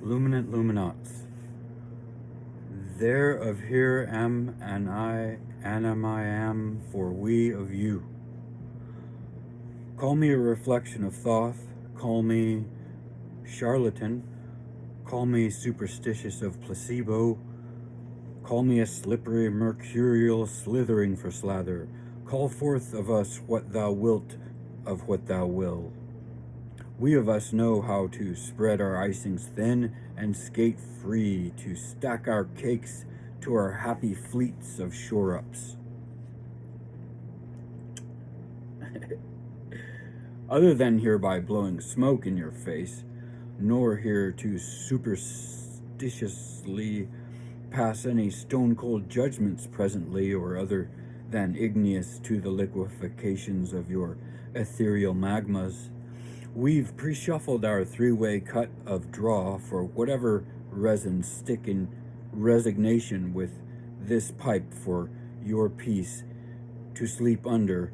Luminant luminats. There of here am and I am for we of you. Call me a reflection of Thoth, call me charlatan, call me superstitious of placebo, call me a slippery mercurial slithering for slather, call forth of us what thou wilt of what thou will. We of us know how to spread our icings thin and skate free, to stack our cakes to our happy fleets of shore-ups. Other than hereby blowing smoke in your face, nor here to superstitiously pass any stone-cold judgments presently, or other than igneous to the liquefations of your ethereal magmas, we've pre-shuffled our three-way cut of draw for whatever resins stick in resignation with this pipe for your peace to sleep under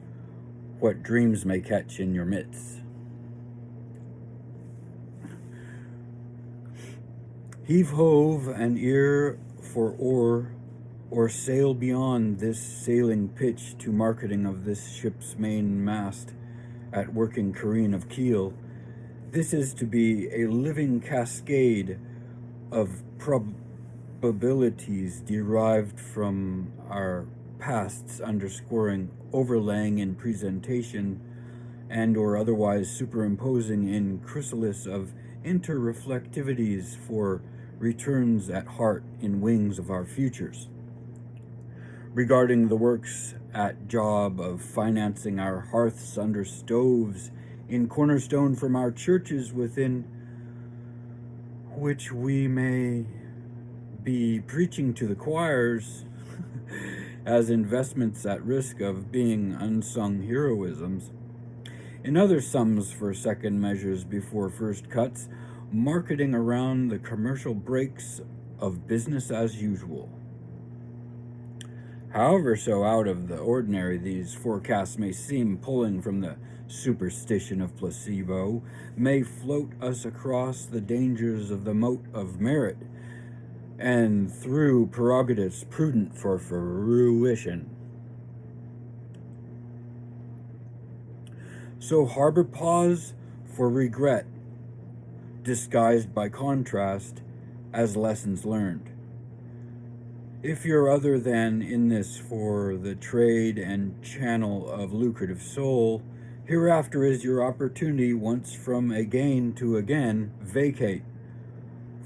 what dreams may catch in your midst. Heave hove an ear for oar, or sail beyond this sailing pitch to marketing of this ship's main mast at working careen of keel. This is to be a living cascade of probabilities derived from our pasts, underscoring, overlaying in presentation, and or otherwise superimposing in chrysalis of interreflectivities for returns at heart in wings of our futures. Regarding the works at job of financing our hearths under stoves in cornerstone from our churches within which we may be preaching to the choirs as investments at risk of being unsung heroisms. In other sums for second measures before first cuts, marketing around the commercial breaks of business as usual. However so out of the ordinary these forecasts may seem, pulling from the superstition of placebo, may float us across the dangers of the moat of merit, and through prerogatives prudent for fruition. So harbor pause for regret, disguised by contrast as lessons learned. If you're other than in this for the trade and channel of lucrative soul, hereafter is your opportunity once from again to again vacate,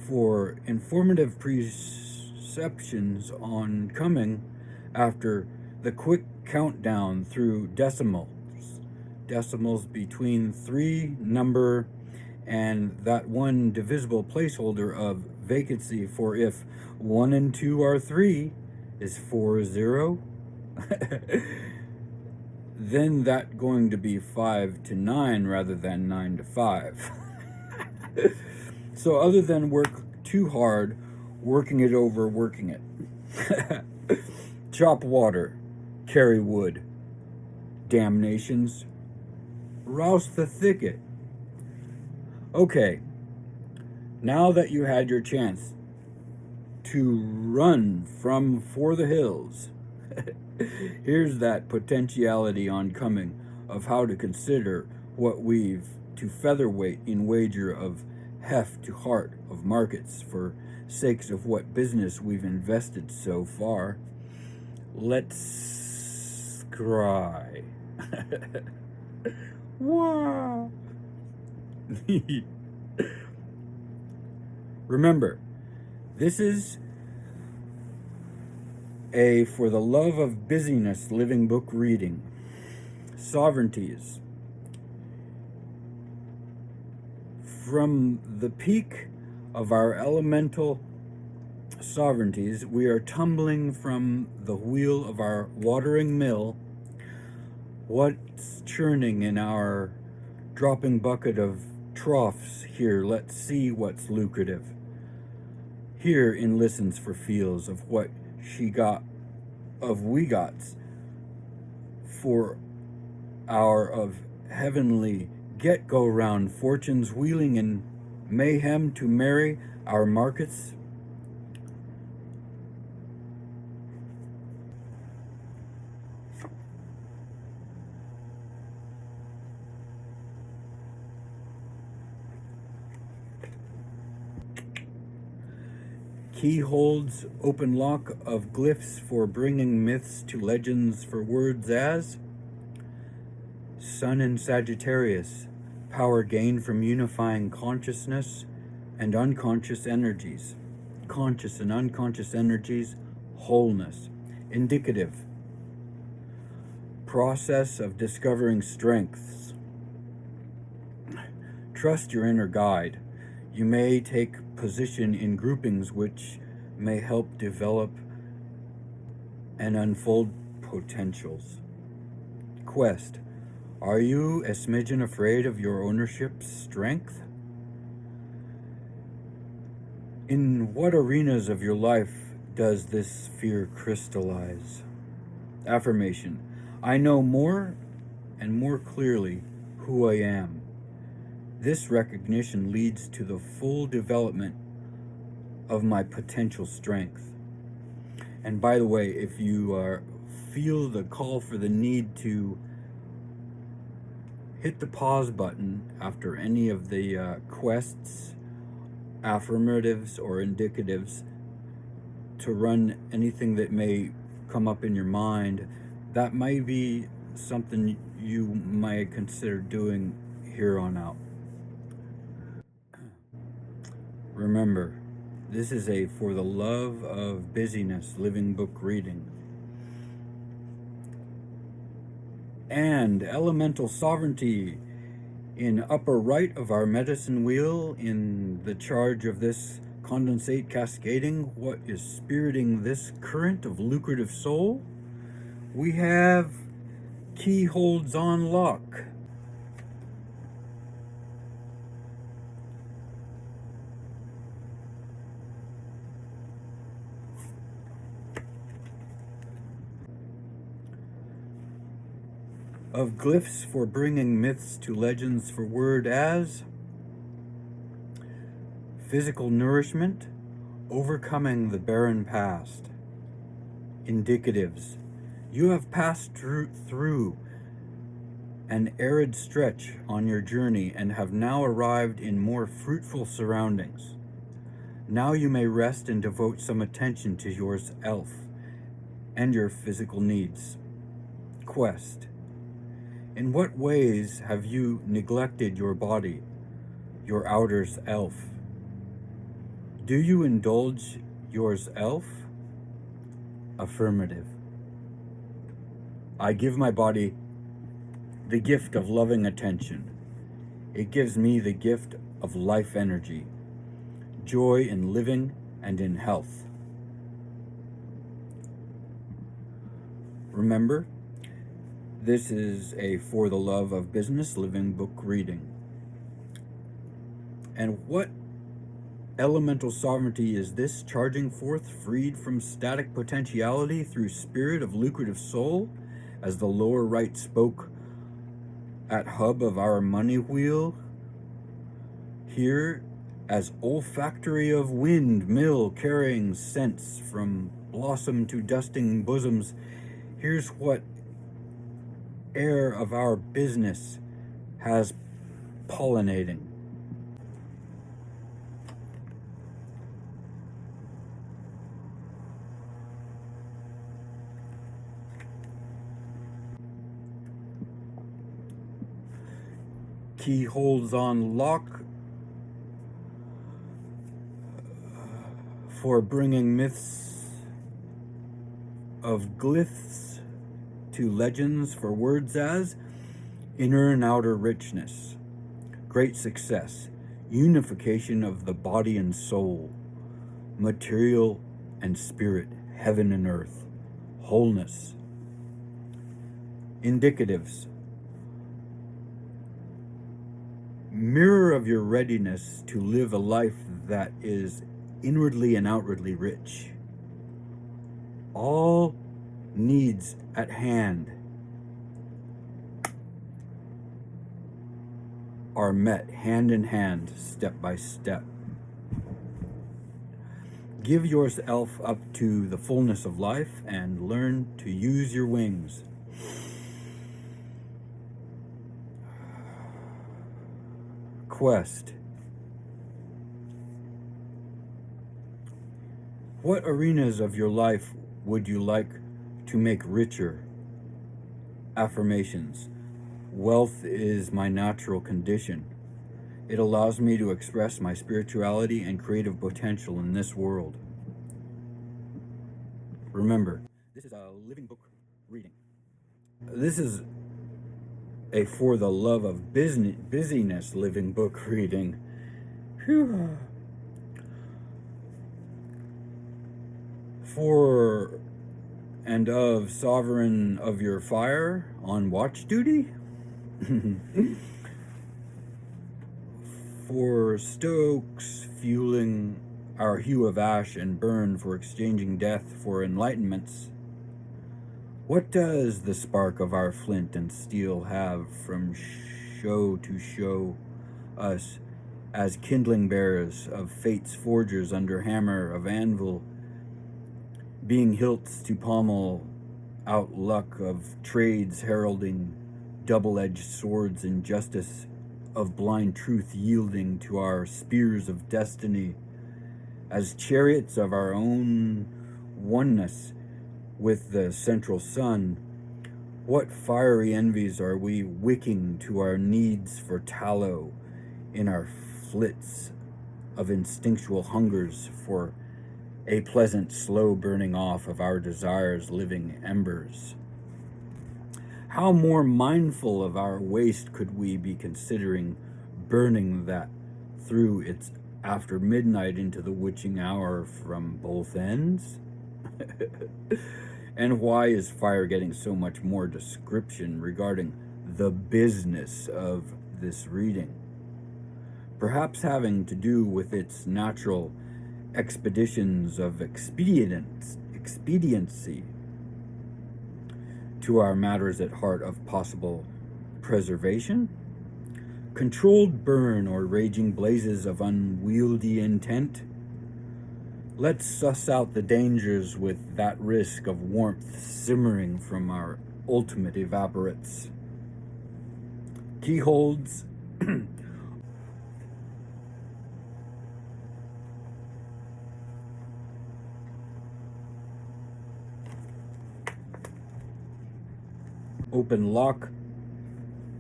for informative perceptions on coming after the quick countdown through decimals between 3 number and that one divisible placeholder of vacancy, for if 1 and 2 are 3 is 4 0, then that going to be 5 to 9 rather than 9 to 5. So other than work too hard, working it over, working it. Chop water, carry wood, damnations, rouse the thicket. Okay, now that you had your chance to run from for the hills, here's that potentiality on coming of how to consider what we've to featherweight in wager of heft to heart of markets for sakes of what business we've invested so far. Let's cry. Wow. Remember, this is a for the love of busyness living book reading. Sovereignties. From the peak of our elemental sovereignties, we are tumbling from the wheel of our watering mill. What's churning in our dropping bucket of troughs here? Let's see what's lucrative. Here in listens for feels of what she got, of we gots, for our of heavenly get-go round fortunes wheeling in mayhem to marry Our markets key holds open lock of glyphs for bringing myths to legends for words as Sun in Sagittarius, power gained from unifying consciousness and unconscious energies. Conscious and unconscious energies, wholeness. Indicative, process of discovering strengths. Trust your inner guide. You may take position in groupings which may help develop and unfold potentials. Quest. Are you a smidgen afraid of your ownership's strength? In what arenas of your life does this fear crystallize? Affirmation. I know more and more clearly who I am. This recognition leads to the full development of my potential strength. And by the way, if you feel the call for the need to hit the pause button after any of the quests, affirmatives, or indicatives to run anything that may come up in your mind, that might be something you might consider doing here on out. Remember, this is a For the Love of Busyness living book reading. And elemental sovereignty in upper right of our medicine wheel, in the charge of this condensate cascading, what is spiriting this current of lucrative soul? We have key holds on lock. Of glyphs for bringing myths to legends for word as physical nourishment, overcoming the barren past. Indicatives. You have passed through an arid stretch on your journey and have now arrived in more fruitful surroundings. Now you may rest and devote some attention to yourself and your physical needs. Quest. In what ways have you neglected your body, your outer self? Do you indulge yourself? Affirmative. I give my body the gift of loving attention. It gives me the gift of life energy, joy in living and in health. Remember, this is a For the Love of Business living book reading. And what elemental sovereignty is this charging forth, freed from static potentiality through spirit of lucrative soul, as the lower right spoke at hub of our money wheel? Here, as olfactory of wind mill carrying scents from blossom to dusting bosoms, here's what air of our business has pollinating. Key holds on lock for bringing myths of glyphs to legends for words as inner and outer richness, great success, unification of the body and soul, material and spirit, heaven and earth, wholeness. Indicatives. Mirror of your readiness to live a life that is inwardly and outwardly rich. All needs at hand are met hand in hand, step by step. Give yourself up to the fullness of life and learn to use your wings. Quest. What arenas of your life would you like to make richer? Affirmations. Wealth is my natural condition. It allows me to express my spirituality and creative potential in this world. Remember, this is a living book reading. This is a for the love of busyness living book reading. Whew. For and of Sovereign of your Fire on watch duty. For Stokes fueling our hue of ash and burn for exchanging death for enlightenments. What does the spark of our flint and steel have from show to show us as kindling bearers of fate's forgers under hammer of anvil, being hilts to pommel out luck of trades heralding double-edged swords in justice, of blind truth yielding to our spears of destiny, as chariots of our own oneness with the central sun? What fiery envies are we wicking to our needs for tallow in our flits of instinctual hungers for a pleasant slow burning off of our desires' living embers? How more mindful of our waste could we be considering burning that through its after midnight into the witching hour from both ends? And why is fire getting so much more description regarding the business of this reading? Perhaps having to do with its natural expeditions of expediency to our matters at heart of possible preservation? Controlled burn or raging blazes of unwieldy intent? Let's suss out the dangers with that risk of warmth simmering from our ultimate evaporates. Keyholds. Open lock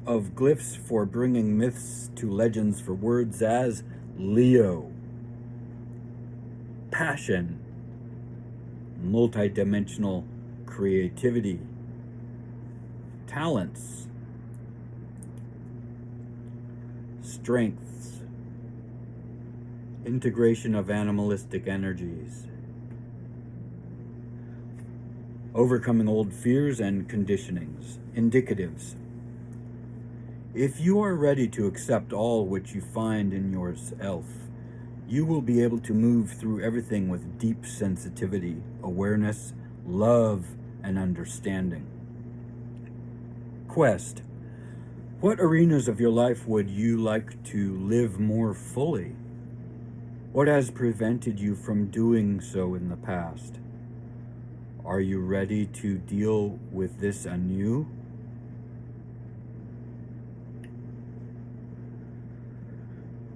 of glyphs for bringing myths to legends for words as Leo, passion, multidimensional creativity, talents, strengths, integration of animalistic energies, overcoming old fears and conditionings, indicatives. If you are ready to accept all which you find in yourself, you will be able to move through everything with deep sensitivity, awareness, love, and understanding. Quest. What arenas of your life would you like to live more fully? What has prevented you from doing so in the past? Are you ready to deal with this anew?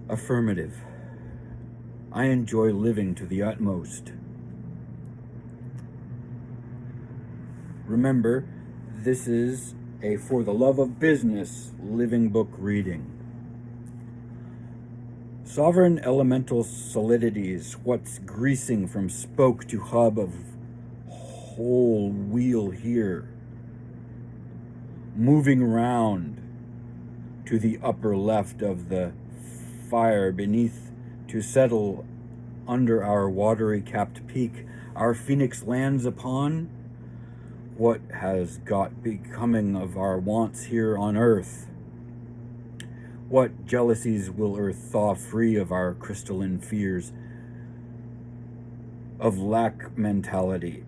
Affirmative. I enjoy living to the utmost. Remember, this is a for the love of business living book reading. Sovereign elemental solidities, what's greasing from spoke to hub of whole wheel here, moving round to the upper left of the fire beneath to settle under our watery capped peak, our phoenix lands upon what has got becoming of our wants here on earth. What jealousies will earth thaw free of our crystalline fears of lack mentality,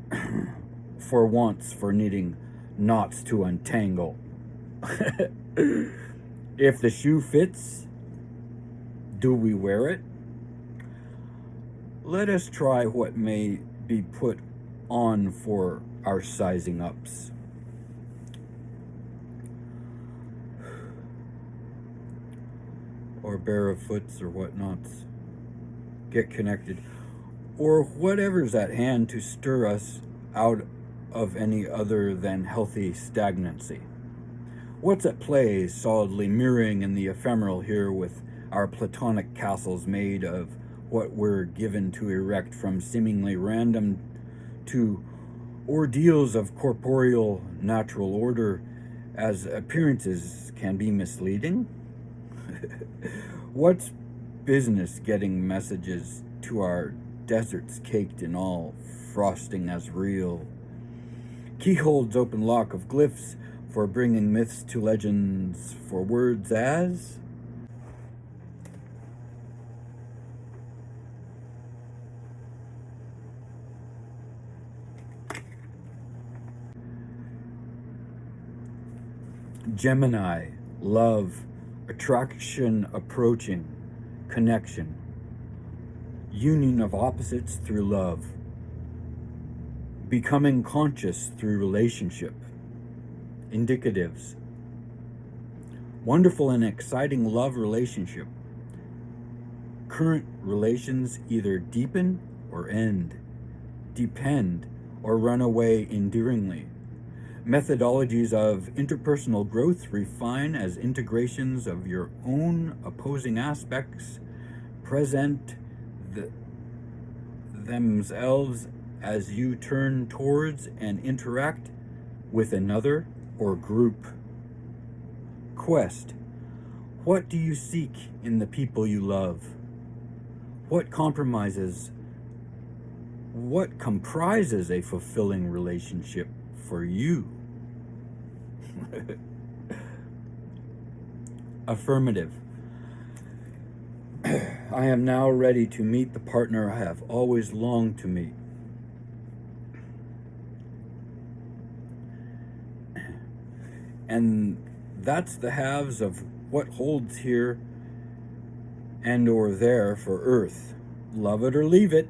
for wants for needing knots to untangle? If the shoe fits, do we wear it? let us try what may be put on for our sizing ups. Or barefoots or whatnots. Get connected. Or whatever's at hand to stir us out of any other than healthy stagnancy. What's at play solidly mirroring in the ephemeral here with our platonic castles made of what we're given to erect from seemingly random to ordeals of corporeal natural order, as appearances can be misleading? What's business getting messages to our deserts caked in all frosting as real? Keyholes open lock of glyphs for bringing myths to legends for words as Gemini, love, attraction approaching, connection, union of opposites through love, becoming conscious through relationship, indicatives, wonderful and exciting love relationship, current relations either deepen or end, depend or run away endearingly. Methodologies of interpersonal growth refine as integrations of your own opposing aspects present themselves as you turn towards and interact with another or group. Quest. What do you seek in the people you love? What comprises a fulfilling relationship for you? Affirmative. I am now ready to meet the partner I have always longed to meet. And that's the halves of what holds here and or there for Earth. Love it or leave it.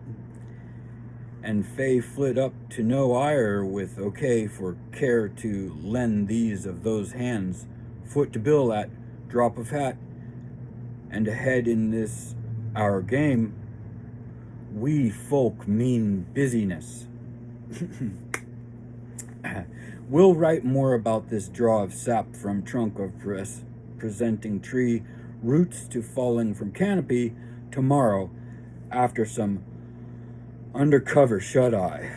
And Faye flit up to no ire with okay for care to lend these of those hands, foot to bill at drop of hat, and ahead in this our game, we folk mean busyness. We'll write more about this draw of sap from trunk of presenting tree, roots to falling from canopy tomorrow after some undercover shut-eye.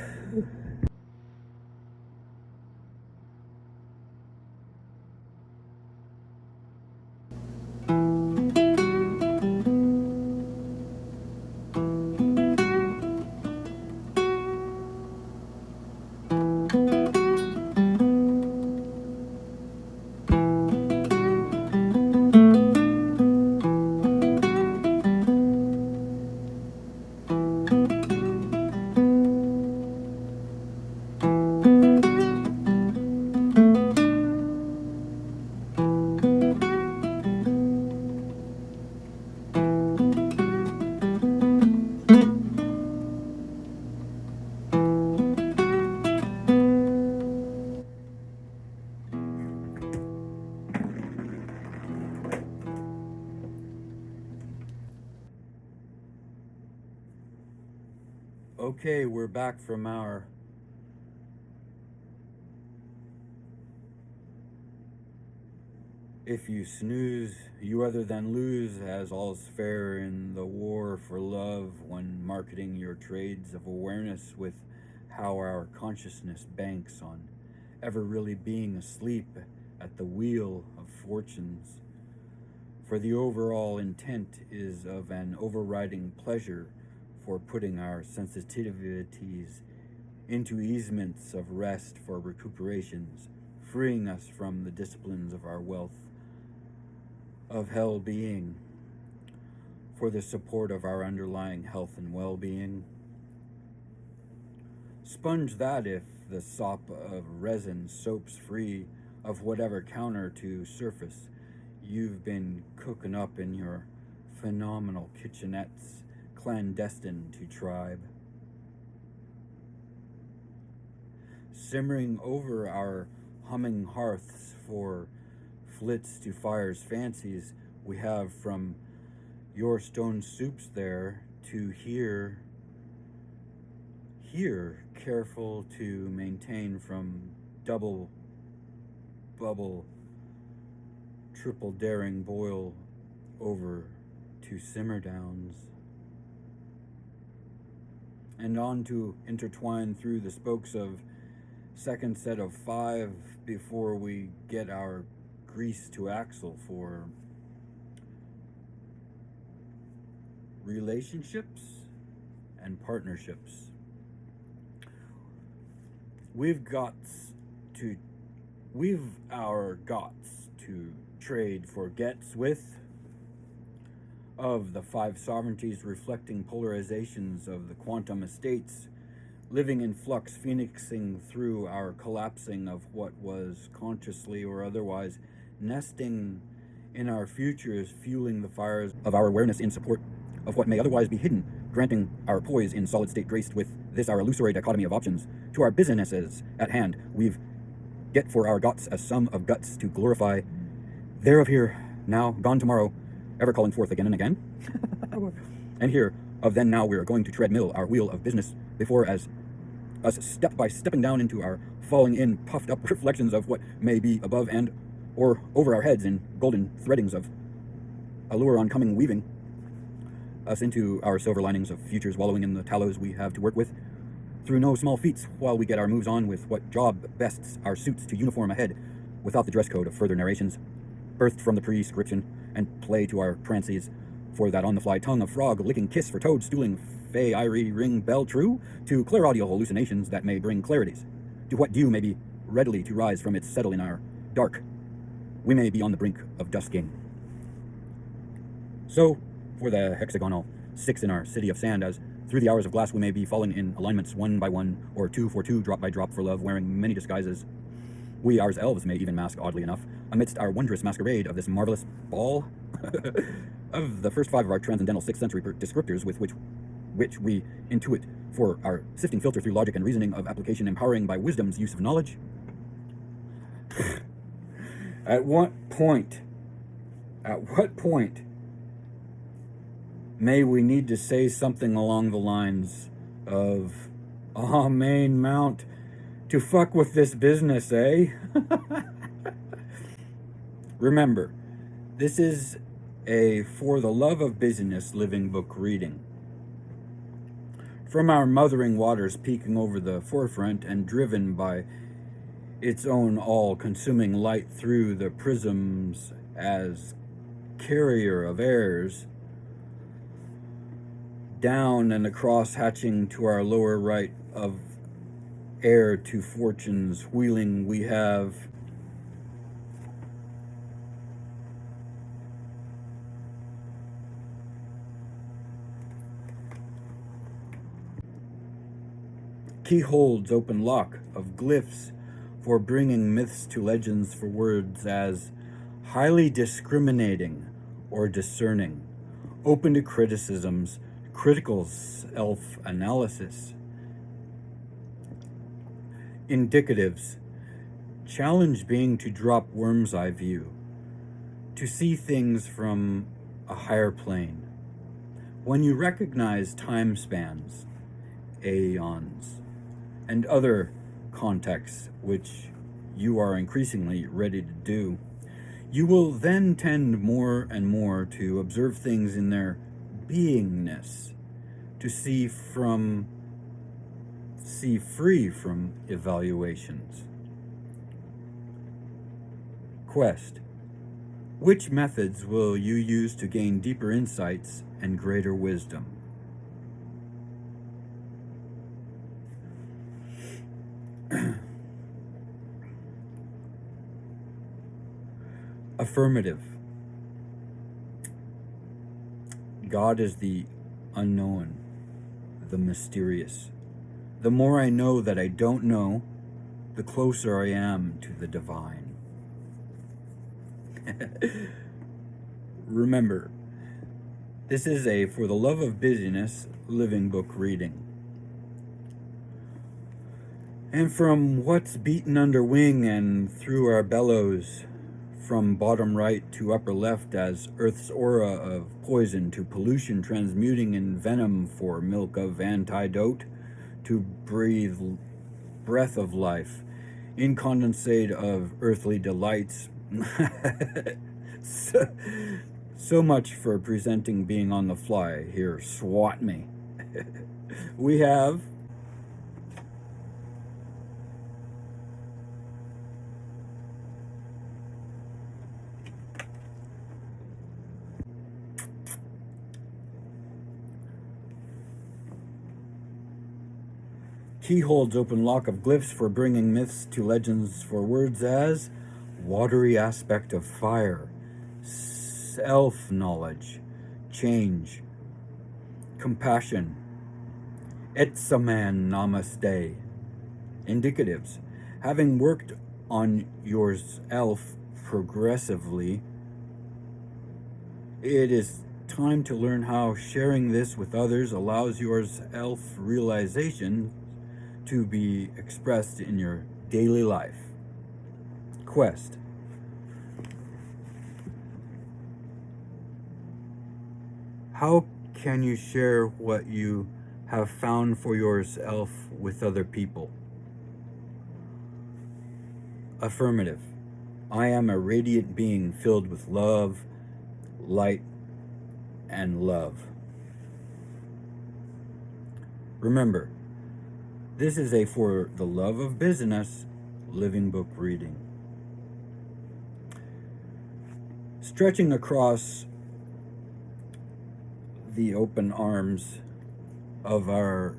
Okay, we're back from our if you snooze, you other than lose, as all's fair in the war for love when marketing your trades of awareness with how our consciousness banks on ever really being asleep at the wheel of fortunes. For the overall intent is of an overriding pleasure for putting our sensitivities into easements of rest for recuperations, freeing us from the disciplines of our wealth of hell being for the support of our underlying health and well-being. Sponge that if the sop of resin soaps free of whatever counter to surface you've been cooking up in your phenomenal kitchenettes, clandestine to tribe. Simmering over our humming hearths for flits to fire's fancies, we have from your stone soups there to here, careful to maintain from double bubble, triple daring boil over to simmer downs, and on to intertwine through the spokes of second set of 5 before we get our grease to axle for relationships and partnerships. We've our gots to trade for gets with of the 5 sovereignties reflecting polarizations of the quantum estates, living in flux, phoenixing through our collapsing of what was consciously or otherwise nesting in our futures, fueling the fires of our awareness in support of what may otherwise be hidden, granting our poise in solid state graced with this our illusory dichotomy of options. To our businesses at hand, we've get for our gots a sum of guts to glorify there of here, now, gone tomorrow, ever calling forth again and again. And here of then now we're going to treadmill our wheel of business before as us step by stepping down into our falling in puffed up reflections of what may be above and or over our heads in golden threadings of allure oncoming weaving us into our silver linings of futures wallowing in the tallows we have to work with through no small feats while we get our moves on with what job bests our suits to uniform ahead without the dress code of further narrations birthed from the prescription and play to our prancies for that on-the-fly tongue of frog licking kiss for toad stooling fey irie ring bell true to clairaudial hallucinations that may bring clarities to what dew may be readily to rise from its settle in our dark. We may be on the brink of dusking. So for the hexagonal 6 in our city of sand, as through the hours of glass we may be falling in alignments 1 by 1 or 2 for 2, drop by drop for love, wearing many disguises. We ourselves may even mask oddly enough amidst our wondrous masquerade of this marvelous ball of the first 5 of our transcendental 6th century descriptors with which we intuit for our sifting filter through logic and reasoning of application empowering by wisdom's use of knowledge. At what point may we need to say something along the lines of, "Ah, main mount, to fuck with this business, eh?" Remember, this is a for the love of business living book reading. From our mothering waters peeking over the forefront and driven by its own all-consuming light through the prisms as carrier of airs, down and across hatching to our lower right of air to fortune's wheeling we have keyholds open lock of glyphs for bringing myths to legends for words as highly discriminating or discerning, open to criticisms, critical self-analysis, indicatives, challenge being to drop worm's eye view, to see things from a higher plane. When you recognize time spans, aeons, and other contexts, which you are increasingly ready to do, you will then tend more and more to observe things in their beingness, to see free from evaluations. Quest: which methods will you use to gain deeper insights and greater wisdom? Affirmative. God is the unknown, the mysterious. The more I know that I don't know, the closer I am to the divine. Remember, This is a For the Love of Busyness living book reading. And from what's beaten under wing and through our bellows, from bottom right to upper left, as Earth's aura of poison to pollution transmuting in venom for milk of antidote, to breathe breath of life, in condensate of earthly delights. So much for presenting being on the fly. Here, swat me. We have Key holds open lock of glyphs for bringing myths to legends for words as watery aspect of fire, self-knowledge, change, compassion, etsaman namaste. Indicatives. Having worked on yourself progressively, it is time to learn how sharing this with others allows your self-realization to be expressed in your daily life. Quest. How can you share what you have found for yourself with other people? Affirmative. I am a radiant being filled with love, light, and love. Remember, this is a For the Love of Business living book reading. Stretching across the open arms of our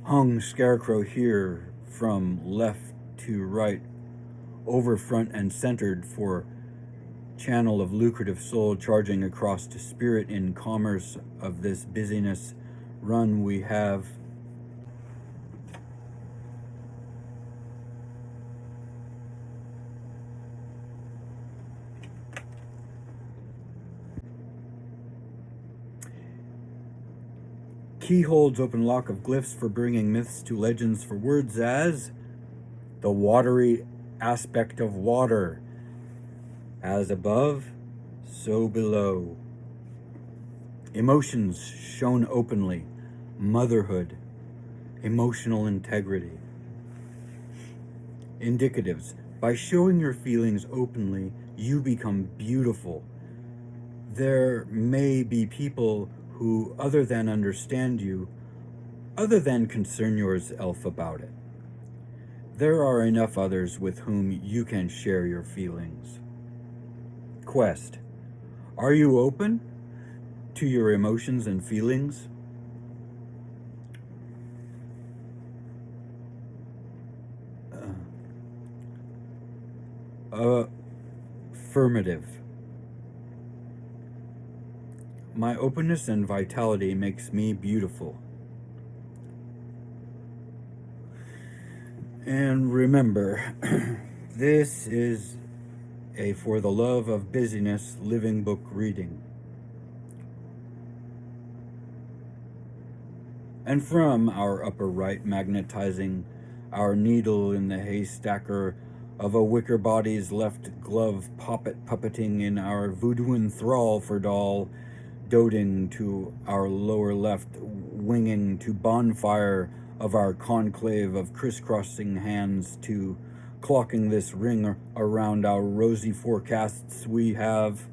hung scarecrow here from left to right, over front and centered for channel of lucrative soul charging across to spirit in commerce of this busyness run, we have Key holds open lock of glyphs for bringing myths to legends for words as the watery aspect of water, as above, so below. Emotions shown openly, motherhood, emotional integrity. Indicatives. By showing your feelings openly, you become beautiful. There may be people who, other than understand you, other than concern yourself about it. There are enough others with whom you can share your feelings. Quest. Are you open to your emotions and feelings? Affirmative. My openness and vitality makes me beautiful. And remember, this is a For the Love of Busyness living book reading. And from our upper right, magnetizing our needle in the haystacker of a wicker body's left glove puppeting in our voodoo enthrall for doll, doting to our lower left, winging to bonfire of our conclave of crisscrossing hands, to clocking this ring around our rosy forecasts, we have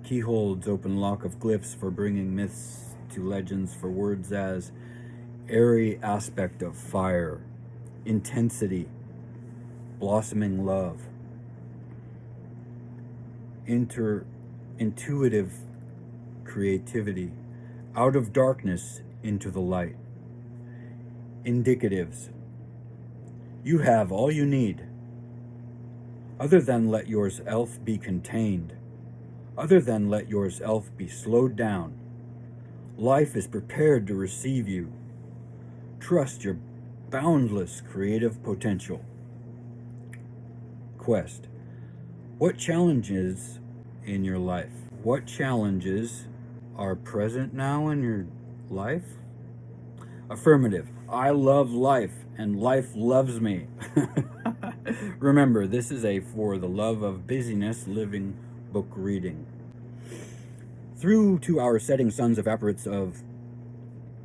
Key holds open lock of glyphs for bringing myths to legends for words as airy aspect of fire, intensity, blossoming love, intuitive creativity, out of darkness into the light. Indicatives. You have all you need, other than let yourself be contained. other than let yourself be slowed down. Life is prepared to receive you. Trust your boundless creative potential. Quest. What challenges in your life? What challenges are present now in your life? Affirmative. I love life and life loves me. Remember, this is a For the Love of Busyness Living book reading. Through to our setting suns evaporates of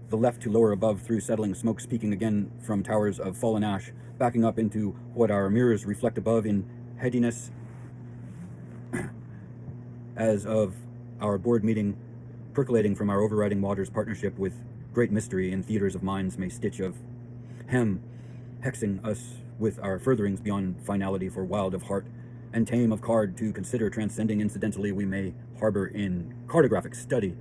the left to lower above, through settling smoke speaking again from towers of fallen ash, backing up into what our mirrors reflect above in headiness as of our board meeting, percolating from our overriding waters partnership with great mystery in theaters of minds may stitch of hem, hexing us with our furtherings beyond finality for wild of heart and tame of card to consider transcending incidentally we may harbor in cartographic study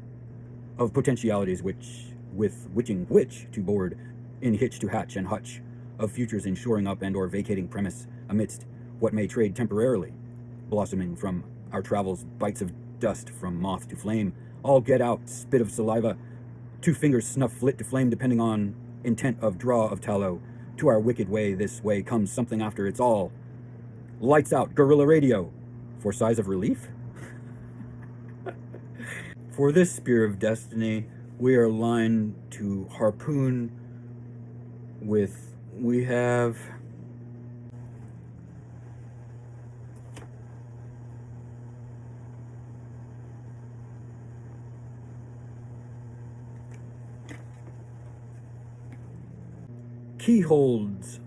of potentialities which with witching which to board in hitch to hatch and hutch of futures in shoring up and or vacating premise amidst what may trade temporarily blossoming from our travels bites of dust from moth to flame all get out spit of saliva 2 fingers snuff flit to flame depending on intent of draw of tallow to our wicked way this way comes something after it's all lights out guerrilla radio for size of relief. For this spear of destiny we are lined to harpoon with we have keyholds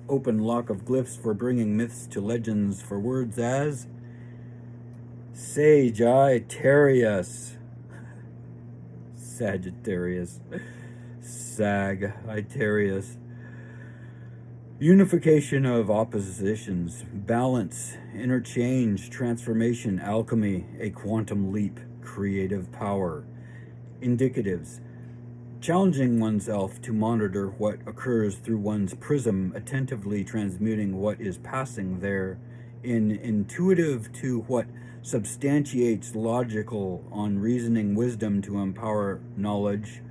open lock of glyphs for bringing myths to legends for words as Sagittarius, Sagittarius, unification of oppositions, balance, interchange, transformation, alchemy, a quantum leap, creative power, indicatives, challenging oneself to monitor what occurs through one's prism, attentively transmuting what is passing there in intuitive to what substantiates logical on reasoning wisdom to empower knowledge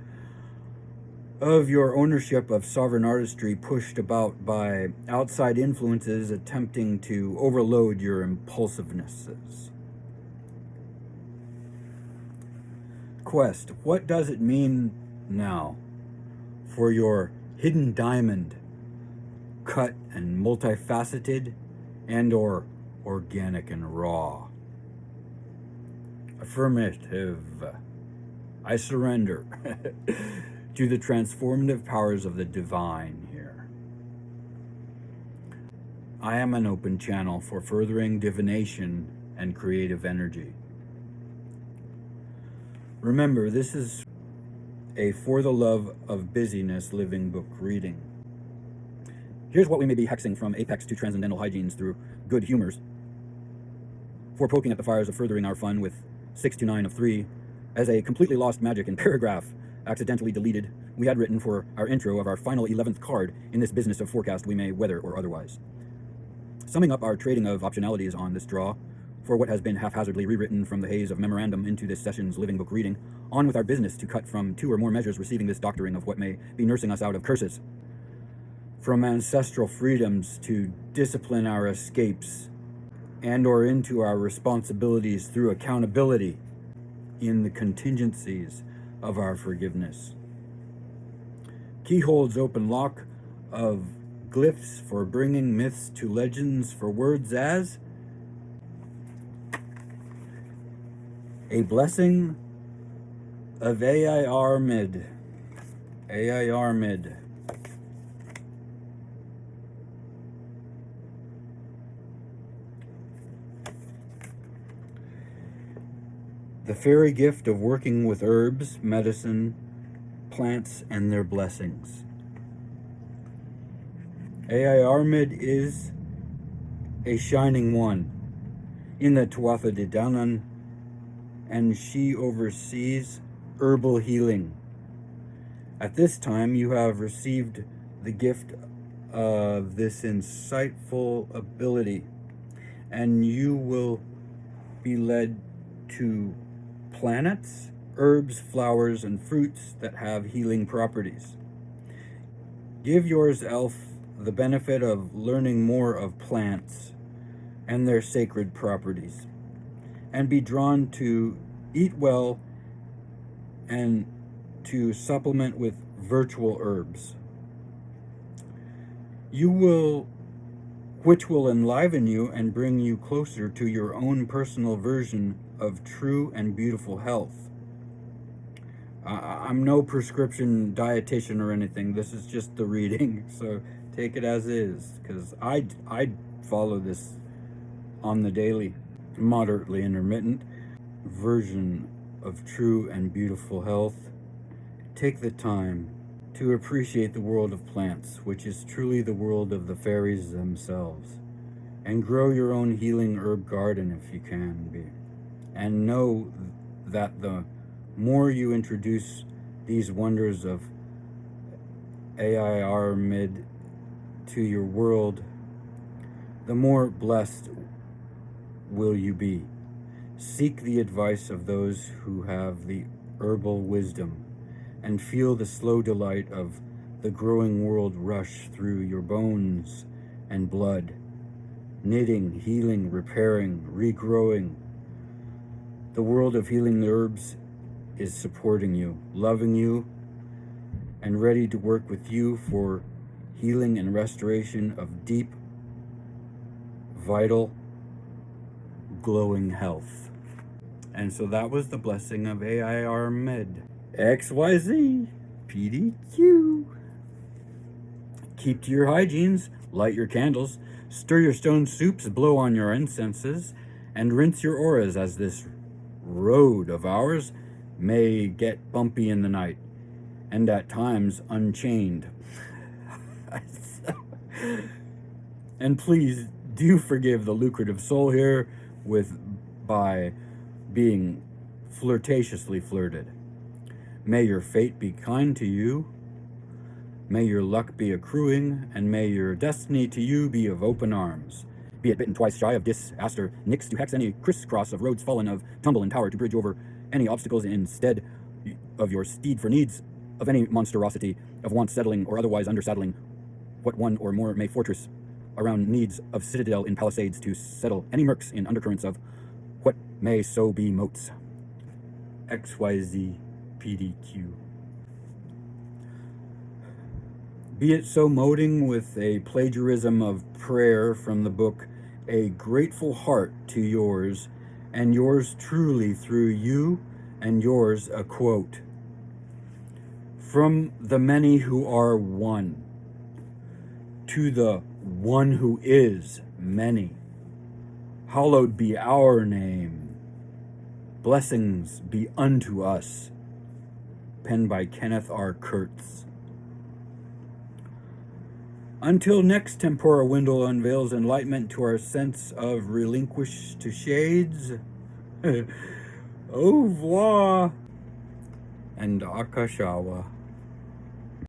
of your ownership of sovereign artistry pushed about by outside influences attempting to overload your impulsivenesses. Quest. What does it mean now for your hidden diamond, cut and multifaceted and or organic and raw? Affirmative. I surrender to the transformative powers of the divine here. I am an open channel for furthering divination and creative energy. Remember, this is a For the Love of Busyness Living book reading. Here's what we may be hexing from apex to transcendental hygienes through good humors. For poking at the fires of furthering our fun with 6 to 9 of 3 as a completely lost magic in paragraph accidentally deleted we had written for our intro of our final 11th card in this business of forecast we may weather or otherwise. Summing up our trading of optionalities on this draw for what has been haphazardly rewritten from the haze of memorandum into this session's living book reading, on with our business to cut from 2 or more measures receiving this doctoring of what may be nursing us out of curses. From ancestral freedoms to discipline our escapes and or into our responsibilities through accountability in the contingencies of our forgiveness. Keyholds open lock of glyphs for bringing myths to legends for words as a blessing of Airmid. The fairy gift of working with herbs, medicine, plants, and their blessings. Airmid is a shining one in the Tuatha De Danann, and she oversees herbal healing. At this time, you have received the gift of this insightful ability, and you will be led to planets, herbs, flowers, and fruits that have healing properties. Give yourself the benefit of learning more of plants and their sacred properties, and be drawn to eat well and to supplement with virtual herbs. Which will enliven you and bring you closer to your own personal version of true and beautiful health. I'm no prescription dietitian or anything. This is just the reading, so take it as is, because I follow this on the daily, moderately intermittent version of true and beautiful health. Take the time to appreciate the world of plants, which is truly the world of the fairies themselves, and grow your own healing herb garden if you can be. And know that the more you introduce these wonders of AIR mid to your world, the more blessed will you be. Seek the advice of those who have the herbal wisdom, and feel the slow delight of the growing world rush through your bones and blood, knitting, healing, repairing, regrowing. The world of healing herbs is supporting you, loving you, and ready to work with you for healing and restoration of deep, vital, glowing health. And so that was the blessing of AIR Med. XYZ PDQ. Keep to your hygienes, light your candles, stir your stone soups, blow on your incenses, and rinse your auras, as this road of ours may get bumpy in the night, and at times unchained. And please do forgive the lucrative soul here by being flirtatiously flirted. May your fate be kind to you. May your luck be accruing, and may your destiny to you be of open arms. Be it bitten twice shy of disaster, nix to hex any crisscross of roads fallen of tumble and power to bridge over any obstacles instead of your steed for needs of any monstrosity of once settling or otherwise undersaddling what one or more may fortress around needs of citadel in palisades to settle any murks in undercurrents of what may so be moats. XYZ PDQ. Be it so moting with a plagiarism of prayer from the book A Grateful Heart to Yours, and yours truly through you, and yours a quote. From the many who are one, to the one who is many, hallowed be our name. Blessings be unto us. Penned by Kenneth R. Kurtz. Until next tempora window unveils enlightenment to our sense of relinquish to shades, au revoir and akashawa.